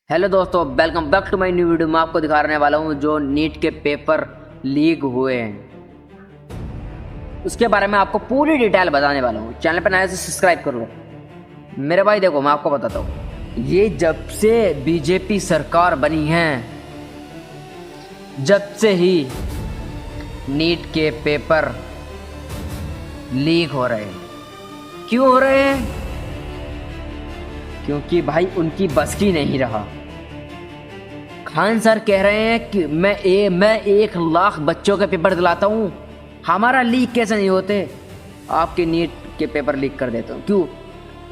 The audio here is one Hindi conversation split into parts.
हेलो दोस्तों, welcome back to my new video. मैं आपको दिखाने वाला हूँ जो नीट के पेपर लीक हुए हैं, उसके बारे में आपको पूरी डिटेल बताने वाला हूँ। चैनल पर नए से सब्सक्राइब कर लो मेरे भाई। देखो, मैं आपको बताता हूँ, ये जब से बीजेपी सरकार बनी है, जब से ही नीट के पेपर लीक हो रहे हैं। क्यों हो रहे हैं? क्योंकि भाई उनकी बस की नहीं रहा। खान सर कह रहे हैं कि मैं 1 लाख बच्चों के पेपर दिलाता हूँ, हमारा लीक कैसे नहीं होते, आपके नीट के पेपर लीक कर देता हूँ। क्यों?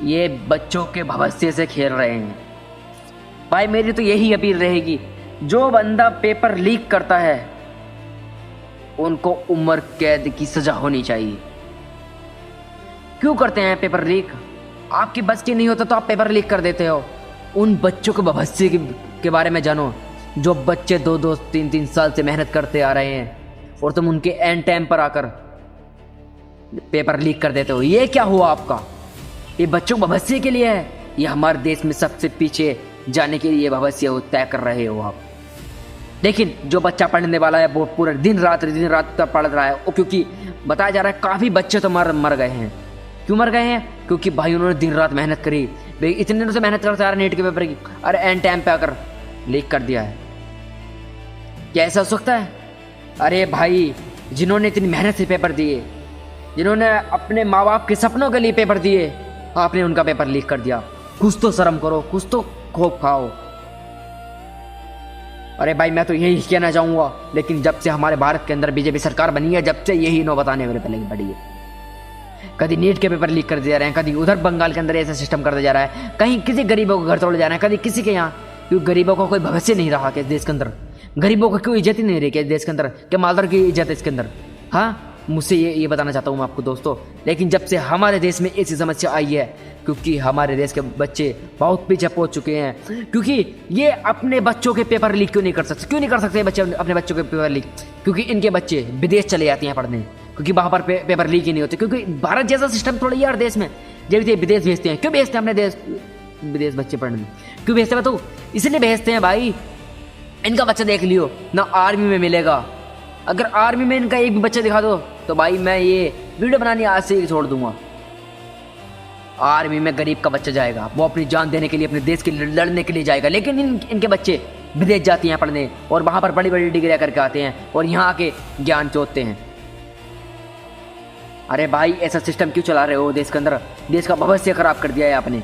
ये बच्चों के भविष्य से खेल रहे हैं। भाई मेरी तो यही अपील रहेगी, जो बंदा पेपर लीक करता है उनको उम्र कैद की सजा होनी चाहिए। क्यों करते हैं पेपर लीक? आपकी बस की नहीं होता तो आप पेपर लीक कर देते हो। उन बच्चों के भविष्य के बारे में जानो, जो बच्चे 2-3 साल से मेहनत करते आ रहे हैं और तुम उनके एंड टाइम पर आकर पेपर लीक कर देते हो। ये क्या हुआ आपका? ये बच्चों के भविष्य के लिए है, ये हमारे देश में सबसे पीछे जाने के लिए भविष्य तय कर रहे हो आप। लेकिन जो बच्चा पढ़ने वाला है वो पूरा दिन रात तक पढ़ रहा है, क्योंकि बताया जा रहा है काफ़ी बच्चे तो मर गए हैं। क्यों मर गए हैं? क्योंकि भाई उन्होंने दिन रात मेहनत करी। इतने दिनों से मेहनत करते आ रहे नीट के पेपर की, और एंड टाइम पे आकर लीक कर दिया है। क्या ऐसा हो सकता है? अरे भाई, जिन्होंने इतनी मेहनत से पेपर दिए, जिन्होंने अपने माँ बाप के सपनों के लिए पेपर दिए, आपने उनका पेपर लीक कर दिया। कुछ तो शर्म करो, कुछ तो खौफ खाओ। अरे भाई, मैं तो यही कहना चाहूँगा, लेकिन जब से हमारे भारत के अंदर बीजेपी सरकार बनी है, जब से यही नौबत आने वाली पहले पड़ी है। कभी नीट के पेपर लीक कर दिया रहे हैं, कभी उधर बंगाल के अंदर ऐसा सिस्टम कर दिया जा रहा है, कहीं किसी गरीबों को घर तोड़े जा रहे हैं, कभी किसी के यहाँ। क्योंकि गरीबों का कोई भविष्य नहीं रहा कि देश के अंदर, गरीबों को क्यों इज्जत ही नहीं रही कि देश के अंदर, कि मालदार की इज्जत है इसके अंदर। हाँ, मुझसे ये बताना चाहता हूँ मैं आपको दोस्तों। लेकिन जब से हमारे देश में ऐसी समस्या आई है, क्योंकि हमारे देश के बच्चे बहुत पीछे पहुँच चुके हैं, क्योंकि ये अपने बच्चों के पेपर लीक क्यों नहीं कर सकते बच्चे अपने बच्चों के पेपर लीक? क्योंकि इनके बच्चे विदेश चले जाते हैं पढ़ने, क्योंकि वहाँ पर पेपर लीक ही नहीं होते। क्योंकि भारत जैसा सिस्टम थोड़ी यार देश में, जब विदेश भेजते हैं। क्यों भेजते हैं अपने देश विदेश बच्चे पढ़ने? क्यों भेजते हैं बताओ? इसलिए भेजते हैं भाई, इनका बच्चा देख लियो ना आर्मी में मिलेगा। अगर आर्मी में इनका एक भी बच्चा दिखा दो तो भाई मैं ये वीडियो बनानी आज से ही छोड़ दूंगा। आर्मी में गरीब का बच्चा जाएगा, वो अपनी जान देने के लिए, अपने देश के लिए लड़ने के लिए जाएगा। लेकिन इनके बच्चे विदेश जाते हैं पढ़ने, और वहाँ पर बड़ी बड़ी डिग्रियाँ करके आते हैं और यहाँ आके ज्ञान चोतते हैं। अरे भाई, ऐसा सिस्टम क्यों चला रहे हो देश के अंदर? देश का भविष्य खराब कर दिया है आपने।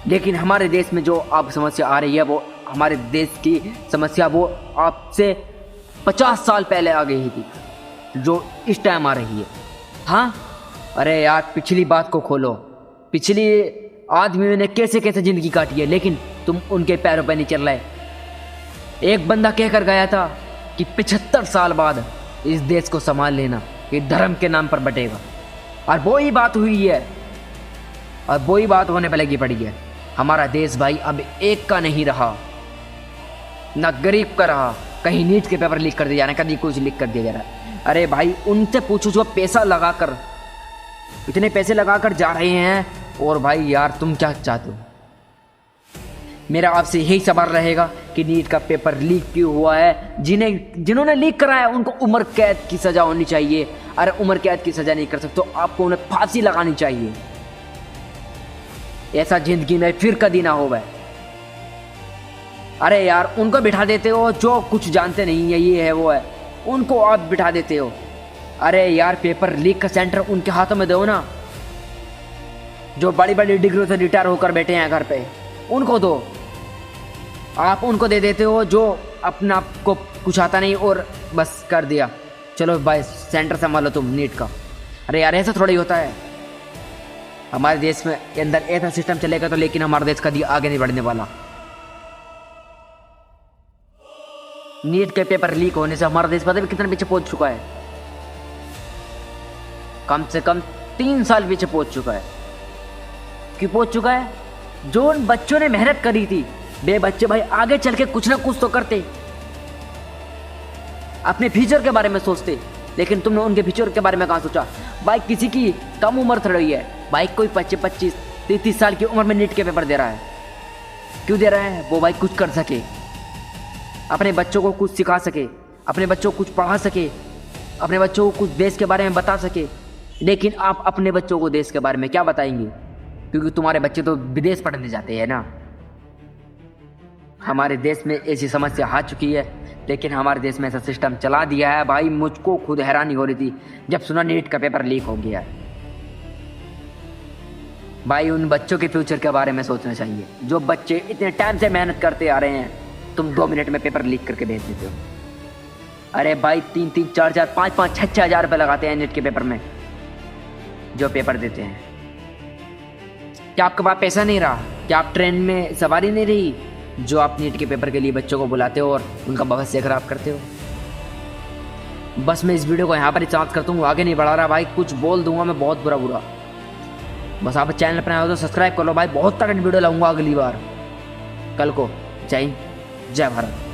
लेकिन हमारे देश में जो अब समस्या आ रही है, वो हमारे देश की समस्या वो आपसे 50 साल पहले आ गई थी, जो इस टाइम आ रही है। हाँ, अरे यार, पिछली बात को खोलो। पिछली आदमियों ने कैसे कैसे ज़िंदगी काटी है, लेकिन तुम उनके पैरों पर नहीं चल रहे। एक बंदा कहकर गया था कि 75 साल बाद इस देश को संभाल लेना, ये धर्म के नाम पर बटेगा। और वही बात हुई है, और वही बात होने पर लगी पड़ी है। हमारा देश भाई अब एक का नहीं रहा, ना गरीब का रहा। कहीं नीट के पेपर लीक कर दिया जा रहा है, कभी कुछ लीक कर दिया जा रहा है। अरे भाई, उनसे पूछो जो पैसा लगाकर, इतने पैसे लगाकर जा रहे हैं, और भाई यार तुम क्या चाहते हो? मेरा आपसे यही सवाल रहेगा कि नीट का पेपर लीक क्यों हुआ है? जिन्होंने लीक कराया उनको उम्र कैद की सजा होनी चाहिए। अरे उम्र कैद की सजा नहीं कर सकते तो आपको उन्हें फांसी लगानी चाहिए। ऐसा जिंदगी में फिर कभी ना हो भाई। अरे यार, उनको बिठा देते हो जो कुछ जानते नहीं है, ये है वो है, उनको आप बिठा देते हो। अरे यार, पेपर लीक का सेंटर उनके हाथों में दो ना, जो बड़ी बड़ी डिग्री से रिटायर होकर बैठे हैं घर पे, उनको दो। आप उनको दे देते हो जो अपना आपको कुछ आता नहीं और बस कर दिया, चलो भाई सेंटर संभालो तुम नीट का। अरे यार, ऐसा थोड़ा ही होता है। हमारे देश में अंदर ऐसा सिस्टम चलेगा तो लेकिन हमारा देश कभी आगे नहीं बढ़ने वाला। नीट के पेपर लीक होने से हमारा देश पता भी कितना पीछे पहुंच चुका है। कम से कम 3 साल पीछे पहुंच चुका है। क्यों पहुंच चुका है? जो उन बच्चों ने मेहनत करी थी, वे बच्चे भाई आगे चल के कुछ ना कुछ तो करते, अपने फ्यूचर के बारे में सोचते। लेकिन तुमने उनके फ्यूचर के बारे में कहाँ सोचा? भाई किसी की कम उम्र थोड़ी है भाई, कोई 25-30 साल की उम्र में नीट के पेपर दे रहा है। क्यों दे रहे हैं? वो भाई कुछ कर सके, अपने बच्चों को कुछ सिखा सके, अपने बच्चों को कुछ पढ़ा सके, अपने बच्चों को कुछ देश के बारे में बता सके। लेकिन आप अपने बच्चों को देश के बारे में क्या बताएंगे? क्योंकि तुम्हारे बच्चे तो विदेश पढ़ने जाते हैं ना। हमारे देश में ऐसी समस्या आ चुकी है, लेकिन हमारे देश में ऐसा सिस्टम चला दिया है भाई। मुझको खुद हैरानी हो रही थी जब सुना नीट का पेपर लीक हो गया है। भाई उन बच्चों के फ्यूचर के बारे में सोचना चाहिए, जो बच्चे इतने टाइम से मेहनत करते आ रहे हैं। तुम 2 मिनट में पेपर लीक करके भेज देते हो। अरे भाई 3-3, 4-4, 5-5, 6-6 हज़ार रुपये लगाते हैं नीट के पेपर में जो पेपर देते हैं। क्या आपके पास पैसा नहीं रहा? क्या आप ट्रेन में सवारी नहीं रही जो आप नीट के पेपर के लिए बच्चों को बुलाते हो और उनका भविष्य खराब करते हो? बस मैं इस वीडियो को यहाँ पर ही समाप्त करता हूँ, आगे नहीं बढ़ा रहा भाई। कुछ बोल दूंगा मैं बहुत बुरा। बस आप चैनल पर आए हो तो सब्सक्राइब कर लो भाई। बहुत तगड़ी वीडियो लाऊंगा अगली बार कल को। जय हिंद, जय भारत।